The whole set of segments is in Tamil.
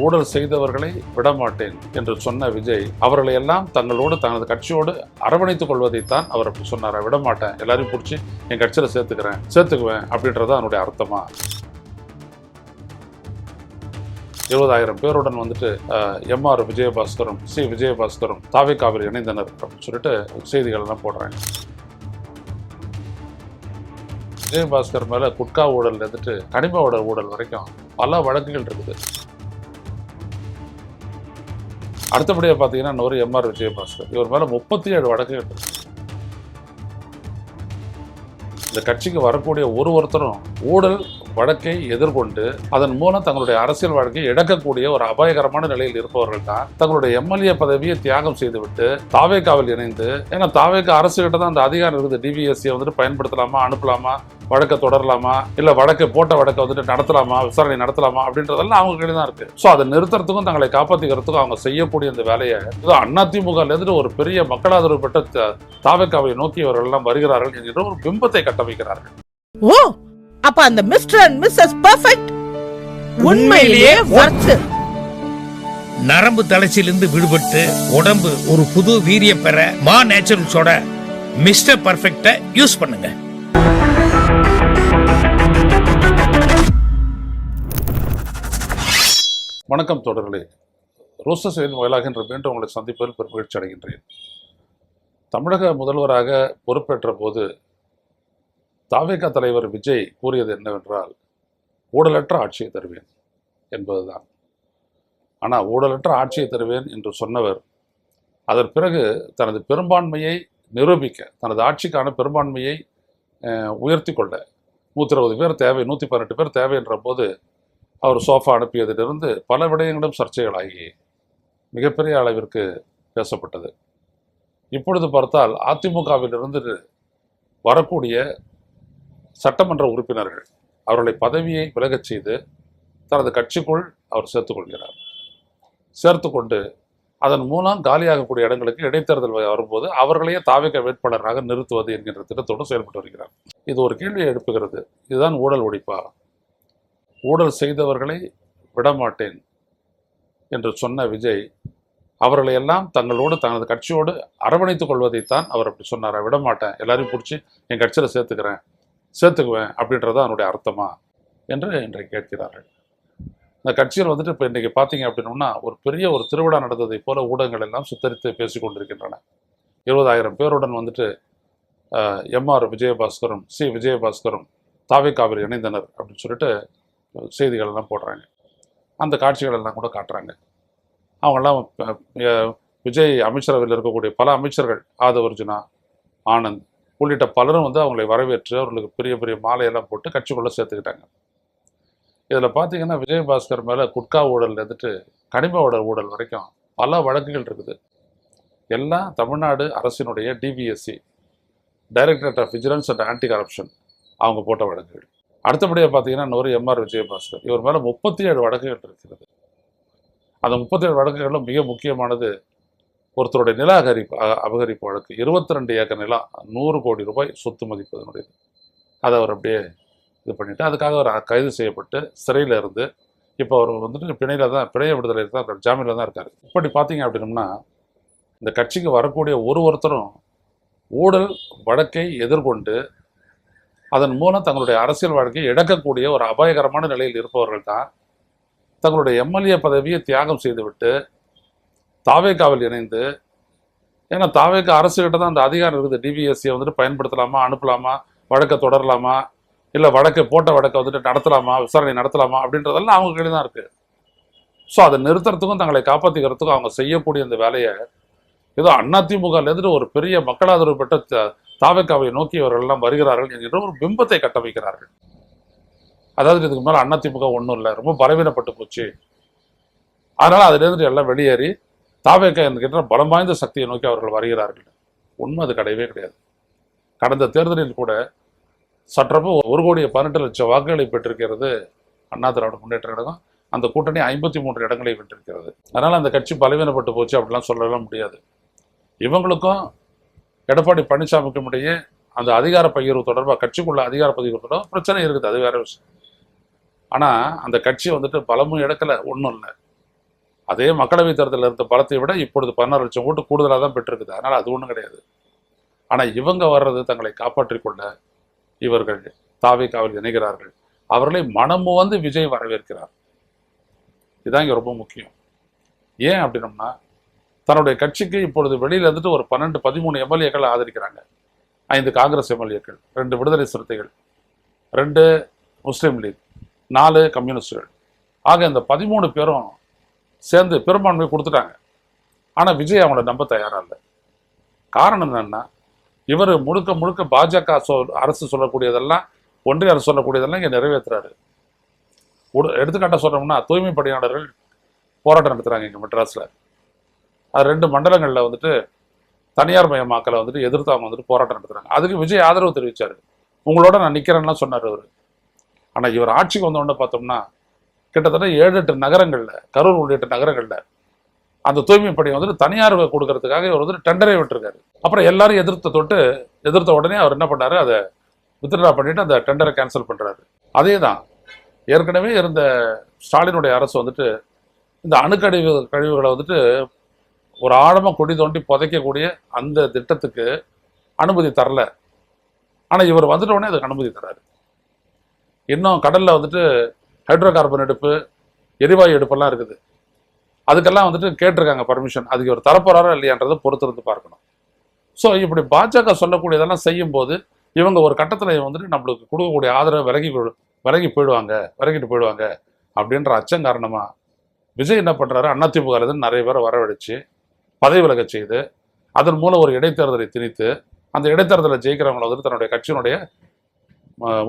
ஊழல் செய்தவர்களை விடமாட்டேன் என்று சொன்ன விஜய் அவர்களை எல்லாம் தங்களோடு தனது கட்சியோடு அரவணைத்துக் கொள்வதைத்தான் அவர் அப்படி சொன்னார். விடமாட்டேன், எல்லாரையும் பிடிச்சி என் கட்சியில சேர்த்துக்குவேன் அப்படின்றது அதனுடைய அர்த்தமா? 20,000 பேருடன் வந்துட்டு எம்ஆர் விஜயபாஸ்கரும் சி விஜயபாஸ்கரும் தாவேக்காவில் இணைந்தனர் அப்படின்னு சொல்லிட்டு செய்திகள் எல்லாம் போடுறாங்க. விஜயபாஸ்கர் மேல குட்கா ஊழல் இருந்துட்டு கனிம ஊழல் வரைக்கும் பல வழக்குகள் இருக்குது. அடுத்தபடியா பாத்தீங்கன்னா இன்னொரு எம்ஆர் விஜயபாஸ்கர், இவர் மேல 37 வழக்குகள் இருக்கு. இந்த கட்சிக்கு வரக்கூடிய ஒருத்தரும் ஊழல் வழக்கை எதிர்கொண்டு அதன் மூலம் தங்களுடைய அரசியல் வாழ்க்கையை இழக்கக்கூடிய ஒரு அபாயகரமான நிலையில் இருப்பவர்கள் தான் தங்களுடைய எம்எல்ஏ பதவியை தியாகம் செய்துவிட்டு தாவேக்காவில் இணைந்து, ஏன்னா தாவேக்கா அரசு கிட்ட தான் அந்த அதிகாரம் இருக்குது. டிவிஎஸ்சியை வந்துட்டு பயன்படுத்தலாமா, அனுப்பலாமா, வழக்கை தொடரலாமா, இல்ல வழக்கை வழக்கை வந்துட்டு நடத்தலாமா, விசாரணை நடத்தலாமா அப்படின்றதெல்லாம் அவங்க கையில தான் இருக்கு. ஸோ அதை நிறுத்துறதுக்கும் தங்களை காப்பாற்றிக்கிறதுக்கும் அவங்க செய்யக்கூடிய இந்த வேலையை அதிமுக இருந்து ஒரு பெரிய மக்கள் ஆதரவு பெற்ற தாவேக்காவை நோக்கி அவர்கள் எல்லாம் வருகிறார்கள் என்கிற ஒரு பிம்பத்தை கட்டமைக்கிறார்கள். ஓ, அப்ப அந்த மிஸ்டர் அண்ட் மிஸ்ஸஸ் பெர்ஃபெக்ட் உண்மையிலேயே வர்த். நரம்பு தளர்ச்சியிலிருந்து விடுபட்டு உடம்பு ஒரு புது வீரியம் பெற மா நேச்சுரல்ஸோட மிஸ்டர் பெர்ஃபெக்ட்டை யூஸ் பண்ணுங்க. வணக்கம் தொடர்களே, ரோஸ்டர் செய்தியின் வாயிலாக இன்று மீண்டும் உங்களை சந்திப்பதில் பெருமகிழ்ச்சி அடைகின்றேன். தமிழக முதல்வராக பொறுப்பேற்ற போது தாவேகா தலைவர் விஜய் கூறியது என்னவென்றால், ஊழலற்ற ஆட்சியை தருவேன் என்பதுதான். ஆனால் ஊழலற்ற ஆட்சியை தருவேன் என்று சொன்னவர் அதன் பிறகு தனது பெரும்பான்மையை நிரூபிக்க, தனது ஆட்சிக்கான பெரும்பான்மையை உயர்த்தி கொள்ள 120 பேர் தேவை, 118 பேர் தேவை என்ற போது அவர் சோஃபா அனுப்பியதிலிருந்து பல விடயங்களும் சர்ச்சைகளாகி மிகப்பெரிய அளவிற்கு பேசப்பட்டது. இப்பொழுது பார்த்தால் அதிமுகவிலிருந்து வரக்கூடிய சட்டமன்ற உறுப்பினர்கள் அவர்களை பதவியை விலகச் செய்து தனது கட்சிக்குள் அவர் சேர்த்துக்கொண்டு அதன் மூலம் காலியாகக்கூடிய இடங்களுக்கு இடைத்தேர்தல் வரும்போது அவர்களையே தாவேகா வேட்பாளராக நிறுத்துவது என்கின்ற திட்டத்தோடு செயல்பட்டு வருகிறார். இது ஒரு கேள்வியை எழுப்புகிறது. இதுதான் ஊழல் ஒழிப்பா? ஊழல் செய்தவர்களை விடமாட்டேன் என்று சொன்ன விஜய் அவர்களை எல்லாம் தங்களோடு தனது கட்சியோடு அரவணைத்துக் கொள்வதைத்தான் அவர் அப்படி சொன்னார். விடமாட்டேன், எல்லாரையும் பிடிச்சி என் கட்சியில சேர்த்துக்குவேன் அப்படின்றத அதனுடைய அர்த்தமா என்று இன்றைக்கு கேட்கிறார்கள். இந்த கட்சியில் வந்துட்டு இப்போ இன்றைக்கி பார்த்தீங்க அப்படின்னோம்னா ஒரு பெரிய ஒரு திருவிழா நடந்ததை போல ஊடகங்கள் எல்லாம் சித்தரித்து பேசி கொண்டிருக்கின்றன. 20,000 பேருடன் வந்துட்டு எம்ஆர் விஜயபாஸ்கரும் சி விஜயபாஸ்கரும் தாவேக்காவில் இணைந்தனர் அப்படின்னு சொல்லிட்டு செய்திகள் எல்லாம் போடுறாங்க. அந்த காட்சிகள் எல்லாம் கூட காட்டுறாங்க. அவங்கெல்லாம் விஜய் அமைச்சரவையில் இருக்கக்கூடிய பல அமைச்சர்கள், ஆதவர்ஜுனா, ஆனந்த் உள்ளிட்ட பலரும் வந்து அவங்களை வரவேற்று அவர்களுக்கு பெரிய பெரிய மாலையெல்லாம் போட்டு கட்சிக்குள்ளே சேர்த்துக்கிட்டாங்க. இதில் பார்த்தீங்கன்னா விஜயபாஸ்கர் மேலே குட்கா ஊழல் இருந்துட்டு கனிம ஊழல் வரைக்கும் பல வழக்குகள் இருக்குது. எல்லாம் தமிழ்நாடு அரசினுடைய டிவிஎஸ்சி, directorate of vigilance and anti corruption, அவங்க போட்ட வழக்குகள். அடுத்தபடியாக பார்த்தீங்கன்னா இன்னொரு எம்ஆர் விஜயபாஸ்கர், இவர் மேலே 37 வழக்குகள் இருக்கிறது. அந்த 37 வழக்குகளிலும் மிக முக்கியமானது ஒருத்தருடைய நில அபகரிப்பு வழக்கு. 22 ஏக்கர் நிலம், 100 கோடி ரூபாய் சொத்து மதிப்பு அதனுடையது. அதை அவர் அப்படியே இது பண்ணிட்டு அதுக்காக அவர் கைது செய்யப்பட்டு சிறையில் இருந்து இப்போ அவர் வந்துட்டு பிணைய விடுதலையில் தான் இருக்கார், ஜாமீனில் தான் இருக்கார். இப்படி பார்த்தீங்க அப்படின்னம்னா இந்த கட்சிக்கு வரக்கூடிய ஒருத்தரும் ஊழல் வழக்கை எதிர்கொண்டு அதன் மூலம் தங்களுடைய அரசியல் வாழ்க்கையை இழக்கக்கூடிய ஒரு அபாயகரமான நிலையில் இருப்பவர்கள் தான் தங்களுடைய எம்எல்ஏ பதவியை தியாகம் செய்துவிட்டு தாவேக்காவில் இணைந்து, ஏன்னா தாவேக்கா அரசு கிட்ட தான் அந்த அதிகாரம் இருக்குது. டிவிஎஸ்சியை வந்துட்டு பயன்படுத்தலாமா, அனுப்பலாமா, வழக்கை தொடரலாமா, இல்லை வழக்கை வழக்கை வந்துட்டு நடத்தலாமா, விசாரணை நடத்தலாமா அப்படின்றதெல்லாம் அவங்க கையில தான் இருக்கு. ஸோ அதை நிறுத்துறதுக்கும் தங்களை காப்பாற்றிக்கிறதுக்கும் அவங்க செய்யக்கூடிய இந்த வேலையை அதிமுக இருந்து ஒரு பெரிய மக்கள் ஆதரவு பெற்ற தாவேக்காவை நோக்கி அவர்கள் எல்லாம் வருகிறார்கள் என்கிற ஒரு பிம்பத்தை கட்டமைக்கிறார்கள். அதாவது இதுக்கு மேலே அதிமுக ஒன்றும் இல்லை, ரொம்ப பலவீனப்பட்டு போச்சு, அதனால அதிலிருந்து எல்லாம் வெளியேறி தாவேக்கா என்கின்ற பலம் வாய்ந்த சக்தியை நோக்கி அவர்கள் வருகிறார்கள். உண்மை அது கிடையவே கிடையாது. கடந்த தேர்தலில் கூட சற்றப்போ 1,18,00,000 வாக்குகளை பெற்றிருக்கிறது அண்ணா திராவிட முன்னேற்ற கழகம். அந்த கூட்டணி 53 இடங்களை வென்றிருக்கிறது. அதனால அந்த கட்சி பலவீனப்பட்டு போச்சு அப்படிலாம் சொல்லலாம் முடியாது. இவங்களுக்கும் எடப்பாடி பழனிசாமிக்கும் இடையே அந்த அதிகார பகிர்வு தொடர்பாக, கட்சிக்குள்ள அதிகார பகிர்வு தொடர்பாக பிரச்சனை இருக்குது, அது வேற விஷயம். ஆனால் அந்த கட்சி வந்துட்டு பலமும் இழக்கலை, ஒன்றும் இல்லை. அதே மக்களவைத் தேர்தலில் இருந்த பலத்தை விட இப்பொழுது 16 லட்சம் ஓட்டு கூடுதலாக தான் பெற்றிருக்குது. அதனால் அது ஒன்றும் கிடையாது. ஆனால் இவங்க வர்றது தங்களை காப்பாற்றிக் கொள்ள இவர்கள் தாவேகாவில் இணைகிறார்கள். அவர்களை மனமு வந்து விஜய் வரவேற்கிறார். இதுதான் இங்கே ரொம்ப முக்கியம். ஏன் அப்படின்னம்னா, தன்னுடைய கட்சிக்கு இப்பொழுது வெளியில் இருந்துட்டு ஒரு 12-13 எம்எல்ஏக்கள் ஆதரிக்கிறாங்க. 5 காங்கிரஸ் எம்எல்ஏக்கள், 2 விடுதலை சிறுத்தைகள், 2 முஸ்லீம் லீக், 4 கம்யூனிஸ்டுகள். ஆக இந்த 13 பேரும் சேர்ந்து பெரும்பான்மை கொடுத்துட்டாங்க. ஆனால் விஜய் அவங்கள நம்ப தயாராக இல்லை. காரணம் என்னன்னா, இவர் முழுக்க முழுக்க பாஜக அரசு சொல்லக்கூடியதெல்லாம், ஒன்றிய அரசு சொல்லக்கூடியதெல்லாம் இங்கே நிறைவேற்றுறாரு. எடுத்துக்காட்டாக சொல்றோம்னா, தூய்மை பணியாளர்கள் போராட்டம் நடத்துகிறாங்க இங்கே மெட்ராஸில். அது 2 மண்டலங்களில் வந்துட்டு தனியார் மயமாக்கலை வந்துட்டு எதிர்த்து அவங்க வந்துட்டு போராட்டம் நடத்துகிறாங்க. அதுக்கு விஜய் ஆதரவு தெரிவித்தார். உங்களோட நான் நிற்கிறேன்னா சொன்னார் அவர். ஆனால் இவர் ஆட்சிக்கு வந்தோடனே பார்த்தோம்னா, கிட்டத்தட்ட 7-8 நகரங்களில், கரூர் உள்ளிட்ட நகரங்களில் அந்த தூய்மை பணியை வந்துட்டு தனியார் கொடுக்கறதுக்காக இவர் வந்துட்டு டெண்டரை விட்டுருக்காரு. அப்புறம் எல்லாரும் எதிர்த்த உடனே அவர் என்ன பண்ணாரு, அதை வித்ட்ரா பண்ணிட்டு அந்த டெண்டரை கேன்சல் பண்றாரு. அதே தான் ஏற்கனவே இருந்த ஸ்டாலினுடைய அரசு வந்துட்டு இந்த கழிவுகளை வந்துட்டு ஒரு ஆழமாக கொடி தோண்டி புதைக்கக்கூடிய அந்த திட்டத்துக்கு அனுமதி தரல. ஆனால் இவர் வந்துட்ட உடனே அதுக்கு அனுமதி தராரு. இன்னும் கடல்ல வந்துட்டு ஹைட்ரோ கார்பன் எடுப்பு, எரிவாயு எடுப்பெல்லாம் இருக்குது. அதுக்கெல்லாம் வந்துட்டு கேட்டிருக்காங்க பர்மிஷன். அதுக்கு இவர் தரப்போறாரா இல்லையான்றதை பொறுத்திருந்து பார்க்கணும். ஸோ இப்படி பாஜக சொல்லக்கூடியதெல்லாம் செய்யும் போது இவங்க ஒரு கட்டத்தில் வந்துட்டு நம்மளுக்கு கொடுக்கக்கூடிய ஆதரவை விலகிட்டு போயிடுவாங்க அப்படின்ற அச்சம் காரணமா விஜய் என்ன பண்றாரு, அதிமுக நிறைய பேரை வரவழைச்சு பதவி விலக செய்து அதன் மூலம் ஒரு இடைத்தேர்தலை திணித்து அந்த இடைத்தேர்தலை ஜெயிக்கிறவங்களை வந்துட்டு தன்னுடைய கட்சியினுடைய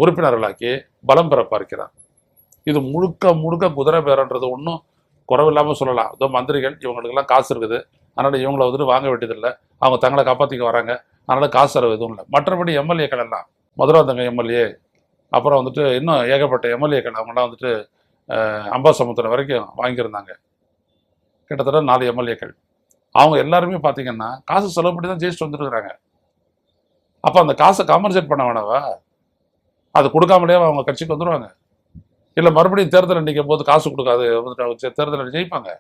உறுப்பினர்களாக்கி பலம் பெற பார்க்கிறார். இது முழுக்க குதிரை பேரன்றது ஒன்றும் குறவில்லாமல் சொல்லலாம். அதோ மந்திரிகள், இவங்களுக்கெல்லாம் காசு இருக்குது, அதனால் இவங்களை வந்துட்டு வாங்க வேண்டியதில்லை, அவங்க தங்களை காப்பாற்றிக்க வராங்க, அதனால் காசு செலவு எதுவும் இல்லை. மற்றபடி எம்எல்ஏக்கள் எல்லாம் மதுராந்தக எம்எல்ஏ, அப்புறம் வந்துட்டு இன்னும் ஏகப்பட்ட எம்எல்ஏக்கள் அவங்களாம் வந்துட்டு அம்பாசமுத்திரம் வரைக்கும் வாங்கியிருந்தாங்க. கிட்டத்தட்ட 4 எம்எல்ஏக்கள். அவங்க எல்லாருமே பார்த்தீங்கன்னா காசு செலவு பண்ணி தான் ஜெயிச்சுட்டு வந்துருக்குறாங்க. அப்போ அந்த காசை காம்பன்சேட் பண்ண வேணாவா? அது கொடுக்காமலே அவங்க கட்சிக்கு வந்துடுவாங்க. இல்லை மறுபடியும் தேர்தல் நிற்கும் போது காசு கொடுக்காது தேர்தலில் ஜெயிப்பாங்க.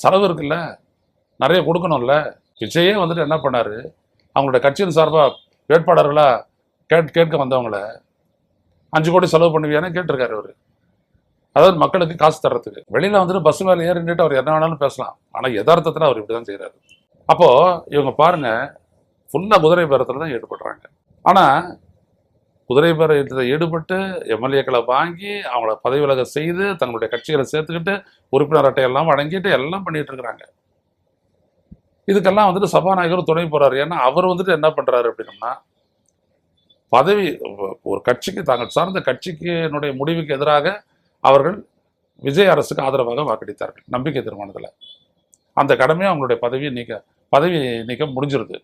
செலவு இருக்குல்ல, நிறைய கொடுக்கணும்ல. விஜயே வந்துட்டு என்ன பண்ணாரு, அவங்களோட கட்சியின் சார்பாக வேட்பாளர்களாக கேட்க வந்தவங்கள 5 கோடி செலவு பண்ணுவியானே கேட்டிருக்காரு அவர். அதாவது மக்களுக்கு காசு தர்றதுக்கு. வெளியில் வந்துட்டு பஸ் மேலே ஏறிட்டு அவர் என்ன வேணாலும் பேசலாம். ஆனால் யதார்த்தத்தில் அவர் இப்படி தான் செய்கிறாரு. அப்போது இவங்க பாருங்க, ஃபுல்லாக குதிரை பேரத்தில் தான் ஈடுபடுறாங்க. ஆனால் குதிரை பேரத்தில் ஈடுபட்டு எம்எல்ஏக்களை வாங்கி அவங்கள பதவி விலக செய்து தங்களுடைய கட்சிகளை சேர்த்துக்கிட்டு உறுப்பினர் அட்டையெல்லாம் வழங்கிட்டு எல்லாம் பண்ணிட்டு இருக்கிறாங்க. இதுக்கெல்லாம் வந்துட்டு சபாநாயகர் துணை போறாரு. ஏன்னா அவர் வந்துட்டு என்ன பண்றாரு அப்படின்னா, பதவி ஒரு கட்சிக்கு தாங்கள் சார்ந்த கட்சிக்கினுடைய முடிவுக்கு எதிராக அவர்கள் விஜய் அரசுக்கு ஆதரவாக வாக்களித்தார்கள் நம்பிக்கை தீர்மானத்தில். அந்த கடமையை அவங்களுடைய பதவி நீக்கம் முடிஞ்சிருது.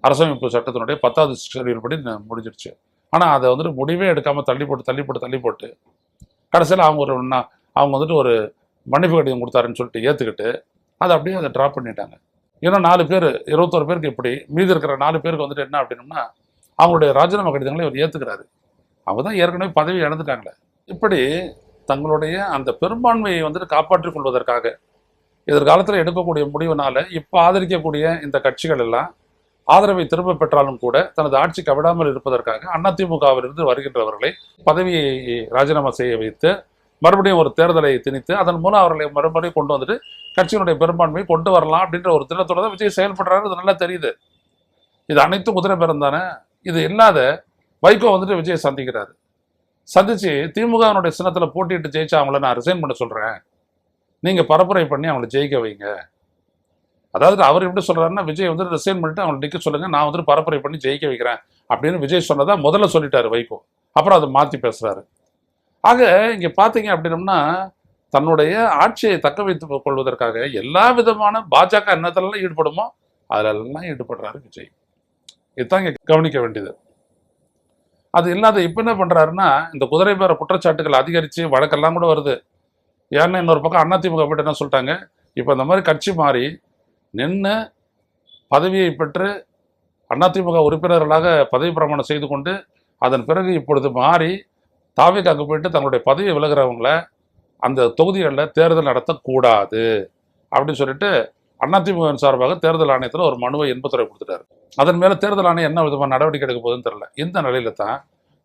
அரசமைப்பு சட்டத்தினுடைய 10வது ஷெட்யூல் படி முடிஞ்சிருச்சு. ஆனால் அதை வந்துட்டு முடிவே எடுக்காமல் தள்ளி போட்டு கடைசியில் அவங்க வந்துட்டு ஒரு மன்னிப்பு கடிதம் கொடுத்தாருன்னு சொல்லிட்டு ஏற்றுக்கிட்டு அதை ட்ராப் பண்ணிட்டாங்க. இன்னும் 4 பேர் 21 பேருக்கு இப்படி மீதி இருக்கிற 4 பேருக்கு வந்துட்டு என்ன அப்படின்னம்னா அவங்களுடைய ராஜினாமா கடிதங்களை இவர் ஏற்றுக்கிறாரு. அவங்க தான் ஏற்கனவே பதவி இழந்துட்டாங்களே. இப்படி தங்களுடைய அந்த பெரும்பான்மையை வந்துட்டு காப்பாற்றிக் கொள்வதற்காக எதிர்காலத்தில் எடுக்கக்கூடிய முடிவுனால இப்போ ஆதரிக்கக்கூடிய இந்த கட்சிகள் எல்லாம் ஆதரவை திரும்ப பெற்றாலும் கூட தனது ஆட்சி கவிடாமல் இருப்பதற்காக அதிமுகவிலிருந்து வருகின்றவர்களை பதவியை ராஜினாமா செய்ய வைத்து மறுபடியும் ஒரு தேர்தலை திணித்து அதன் மூலம் அவர்களை மறுபடியும் கொண்டு வந்துட்டு கட்சியினுடைய பெரும்பான்மையை கொண்டு வரலாம் அப்படின்ற ஒரு திட்டத்தோட தான் விஜய் செயல்படுறாரு. இது நல்லா தெரியுது. இது அனைத்தும் குதிரை பேரம் தானே. இது இல்லாத வைகோ வந்துட்டு விஜய் சந்திக்கிறாரு. சந்திச்சு திமுகவினுடைய சின்னத்தில் போட்டிட்டு ஜெயிச்சா அவங்கள நான் ரிசைன் பண்ண சொல்றேன், நீங்க பரப்புரை பண்ணி அவங்களை ஜெயிக்க வைங்க. அதாவது அவர் எப்படி சொல்றாருன்னா, விஜய் வந்து ரிசைன் பண்ணிட்டு அவங்களை நிற்க சொல்லுங்க, நான் வந்துட்டு பரப்புரை பண்ணி ஜெயிக்க வைக்கிறேன் அப்படின்னு விஜய் சொன்னதா முதல்ல சொல்லிட்டாரு வைகோ. அப்புறம் அதை மாற்றி பேசுறாரு. ஆக இங்க பாத்தீங்க அப்படின்னம்னா தன்னுடைய ஆட்சியை தக்க வைத்துக் கொள்வதற்காக எல்லா விதமான பாஜக என்னத்தெல்லாம் ஈடுபடுமோ அதிலெல்லாம் ஈடுபடுறாரு விஜய். இதுதான் இங்க கவனிக்க வேண்டியது. அது இல்லாத இப்ப என்ன பண்றாருன்னா, இந்த குதிரை பேர குற்றச்சாட்டுகள் அதிகரிச்சு வழக்கெல்லாம் கூட வருது. ஏன்னா இன்னொரு பக்கம் அதிமுக போட்டு என்ன சொல்லிட்டாங்க, இப்ப இந்த மாதிரி கட்சி மாறி நின்று பதவியை பெற்று அதிமுக உறுப்பினர்களாக பதவி பிரமாணம் செய்து கொண்டு அதன் பிறகு இப்பொழுது மாறி தாவேக்காவுக்கு போயிட்டு தங்களுடைய பதவியை விலகிறவங்கள அந்த தொகுதிகளில் தேர்தல் நடத்தக்கூடாது அப்படின்னு சொல்லிட்டு அதிமுக சார்பாக தேர்தல் ஆணையத்தில் ஒரு மனுவை இன்பத்துறை கொடுத்துட்டாரு. அதன் மேலே தேர்தல் ஆணையம் என்ன விதமான நடவடிக்கை எடுக்க போகுதுன்னு தெரியல. இந்த நிலையில தான்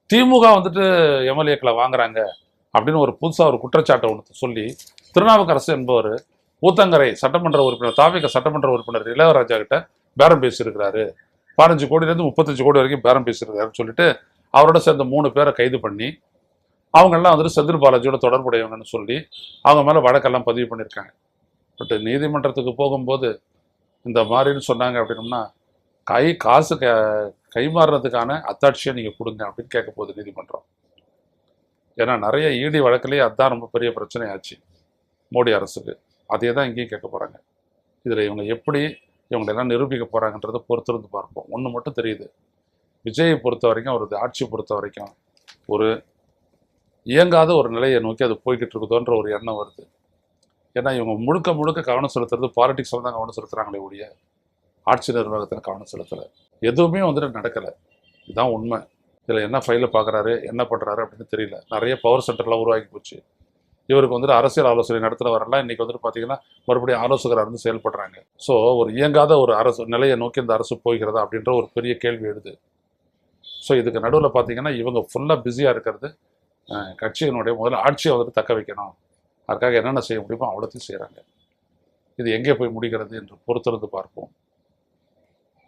திமுக வந்துட்டு எம்எல்ஏக்களை வாங்குறாங்க அப்படின்னு ஒரு புதுசாக ஒரு குற்றச்சாட்டை ஒன்று சொல்லி திருநாவுக்கரசு என்பவர் ஊத்தங்கரை சட்டமன்ற உறுப்பினர் தாவேக சட்டமன்ற உறுப்பினர் இளையராஜா கிட்ட பேரம் பேசியிருக்கிறாரு. 15 கோடியிலேருந்து 35 கோடி வரைக்கும் பேரம் பேசியிருக்காருன்னு சொல்லிட்டு அவரோட சேர்ந்த 3 பேரை கைது பண்ணி அவங்கெல்லாம் வந்துட்டு செந்தில் பாலாஜியோட தொடர்புடையவங்கன்னு சொல்லி அவங்க மேலே வழக்கெல்லாம் பதிவு பண்ணியிருக்காங்க. பட் நீதிமன்றத்துக்கு போகும்போது இந்த மாதிரின்னு சொன்னாங்க அப்படின்னோம்னா காசு கைமாறுறதுக்கான அத்தாட்சியை நீங்கள் கொடுங்க அப்படின்னு கேட்க போகுது நீதிமன்றம். ஏன்னா நிறைய இடி வழக்கிலேயே அதுதான் ரொம்ப பெரிய பிரச்சனை ஆச்சு மோடி அரசுக்கு. அதே தான் இங்கேயும் கேட்க போகிறாங்க. இதில் இவங்க எப்படி இவங்களெல்லாம் நிரூபிக்க போகிறாங்கன்றதை பொறுத்திருந்து பார்ப்போம். ஒன்று மட்டும் தெரியுது, விஜயை பொறுத்த வரைக்கும் அவரது ஆட்சியை பொறுத்த வரைக்கும் ஒரு இயங்காத ஒரு நிலையை நோக்கி அது போய்கிட்டு இருக்குதோன்ற ஒரு எண்ணம் வருது. ஏன்னா இவங்க முழுக்க முழுக்க கவனம் செலுத்துறது பாலிடிக்ஸில் தான் கவனம் செலுத்துகிறாங்களே ஒழிய ஆட்சி நிர்வாகத்தில் கவனம் செலுத்தலை. எதுவுமே வந்துட்டு நடக்கலை. இதுதான் உண்மை. இதில் என்ன ஃபைலை பார்க்குறாரு என்ன பண்ணுறாரு அப்படின்னு தெரியல. நிறைய பவர் சென்டர்லாம் உருவாக்கி போச்சு. இவருக்கு வந்துட்டு அரசியல் ஆலோசனை நடத்துகிறவரெல்லாம் இன்றைக்கி வந்துட்டு பார்த்தீங்கன்னா மறுபடியும் ஆலோசகராக இருந்து செயல்படுறாங்க. ஸோ ஒரு இயங்காத ஒரு அரசு நிலையை நோக்கி இந்த அரசு போகிறதா அப்படின்ற ஒரு பெரிய கேள்வி எழுது. ஸோ இதுக்கு நடுவில் பார்த்தீங்கன்னா இவங்க ஃபுல்லாக பிஸியாக இருக்கிறது கட்சியினுடைய முதல்ல ஆட்சியை வந்துட்டு தக்க வைக்கணும். அதுக்காக என்னென்ன செய்ய முடியுமோ அவ்வளோத்தையும் செய்கிறாங்க. இது எங்கே போய் முடிகிறது என்று பொறுத்திருந்து பார்ப்போம்.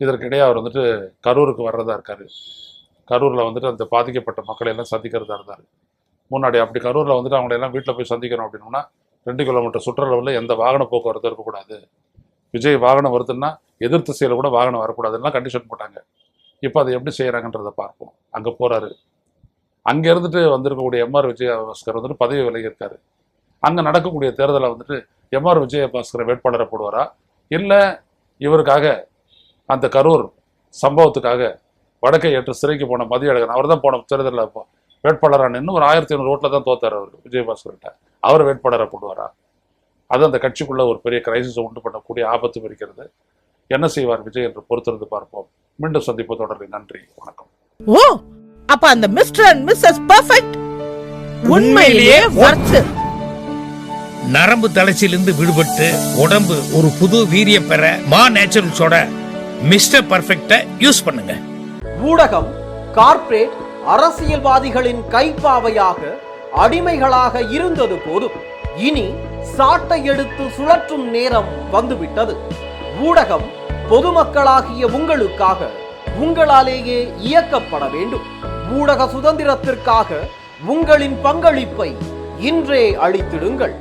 இதற்கிடையே அவர் வந்துட்டு கரூருக்கு வர்றதா இருக்கார். கரூரில் வந்துட்டு அந்த பாதிக்கப்பட்ட மக்களை எல்லாம் சந்திக்கிறதா இருந்தார். முன்னாடி அப்படி கரூரில் வந்துட்டு அவங்களெல்லாம் வீட்டில் போய் சந்திக்கணும் அப்படின்னோம்னா 2 கிலோமீட்டர் சுற்றளவில் எந்த வாகன போக்குவரத்து இருக்கக்கூடாது. விஜய் வாகனம் வருதுன்னா எதிர் திசையில் கூட வாகனம் வரக்கூடாதுன்னா கண்டிஷன் போட்டாங்க. இப்போ அதை எப்படி செய்கிறாங்கன்றதை பார்ப்போம். அங்கே போகிறாரு. அங்கே இருந்துட்டு வந்திருக்கக்கூடிய எம்ஆர் விஜயபாஸ்கர் வந்துட்டு பதவி விலகி இருக்காரு. அங்கே நடக்கக்கூடிய தேர்தலை வந்துட்டு எம்ஆர் விஜயபாஸ்கரை வேட்பாளரை போடுவாரா, இல்லை இவருக்காக அந்த கரூர் சம்பவத்துக்காக வடக்கை ஏற்று சிறைக்கு போன மதியழகன் அவர் தான் போன தேர்தலில் வேட்பாளராக நின்று ஒரு 1500 ஓட்டில் தான் தோத்தார் அவர் விஜயபாஸ்கர்கிட்ட. அவர் வேட்பாளரை போடுவாரா? அது அந்த கட்சிக்குள்ள ஒரு பெரிய கிரைசிஸை உண்டு பண்ணக்கூடிய ஆபத்து இருக்கிறது. என்ன செய்வார் விஜய் என்று பொறுத்திருந்து பார்ப்போம். மீண்டும் சந்திப்பு தொடர்ந்து. நன்றி, வணக்கம். ஓ, அப்ப அந்த மிஸ்டர் அண்ட் மிஸ்ஸஸ் பெர்ஃபெக்ட் உண்மையிலேயே வர்த். நரம்பு தளர்ச்சியிலிருந்து விடுபட்டு உடம்பு ஒரு புது வீரியம் பெற மா நேச்சுரல்ஸோட மிஸ்டர் பர்ஃபெக்ட்டை யூஸ் பண்ணுங்க. ஊடகம், கார்ப்பரேட், அரசியல்வாதிகளின் கைப்பாவையாக அடிமைகளாக இருந்தது போதும். இனி சாட்டை எடுத்து சுழற்றும் நேரம் வந்துவிட்டது. ஊடகம் பொதுமக்களாகிய உங்களுக்காக, உங்களாலேயே இயக்கப்பட வேண்டும். ஊடக சுதந்திரத்திற்காக உங்களின் பங்களிப்பை இன்றே அளித்திடுங்கள்.